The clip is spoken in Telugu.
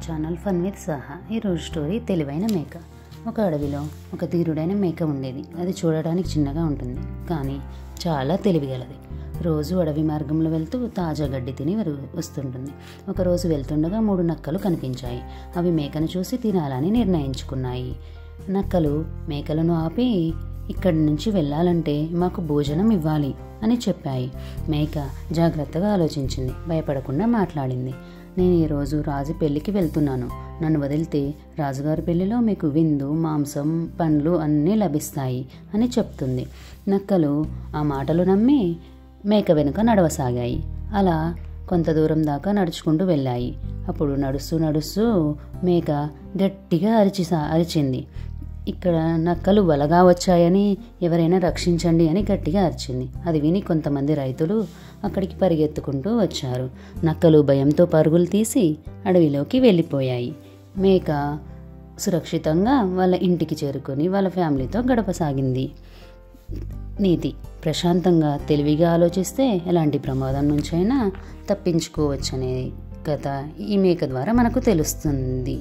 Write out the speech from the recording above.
Channel fun with Saha. ఈరోజు స్టోరీ తెలివైన మేక. ఒక అడవిలో ఒక ధీరుడైన మేక ఉండేది. అది చూడడానికి చిన్నగా ఉంటుంది, కానీ చాలా తెలివిగలది. రోజు అడవి మార్గంలో వెళ్తూ తాజా గడ్డి తిని వస్తుంటుంది. ఒకరోజు వెళ్తుండగా 3 నక్కలు కనిపించాయి. అవి మేకను చూసి తినాలని నిర్ణయించుకున్నాయి. నక్కలు మేకలను ఆపి, ఇక్కడి నుంచి వెళ్ళాలంటే మాకు భోజనం ఇవ్వాలి అని చెప్పాయి. మేక జాగ్రత్తగా ఆలోచించింది, భయపడకుండా మాట్లాడింది. నేను ఈరోజు రాజు పెళ్లికి వెళ్తున్నాను. నన్ను వదిలితే రాజుగారి పెళ్లిలో మీకు విందు, మాంసం, పండ్లు అన్నీ లభిస్తాయి అని చెప్తుంది. నక్కలు ఆ మాటలు నమ్మి మేక వెనుక నడవసాగాయి. అలా కొంత దూరం దాకా నడుచుకుంటూ వెళ్ళాయి. అప్పుడు నడుస్తూ నడుస్తూ మేక గట్టిగా అరిచింది. ఇక్కడ నక్కలు వలగా వచ్చాయని, ఎవరైనా రక్షించండి అని గట్టిగా అరిచింది. అది విని కొంతమంది రైతులు అక్కడికి పరిగెత్తుకుంటూ వచ్చారు. నక్కలు భయంతో పరుగులు తీసి అడవిలోకి వెళ్ళిపోయాయి. మేక సురక్షితంగా వాళ్ళ ఇంటికి చేరుకొని వాళ్ళ ఫ్యామిలీతో గడపసాగింది. నీతి: ప్రశాంతంగా తెలివిగా ఆలోచిస్తే ఎలాంటి ప్రమాదం నుంచైనా తప్పించుకోవచ్చనే కథ ఈ మేక ద్వారా మనకు తెలుస్తుంది.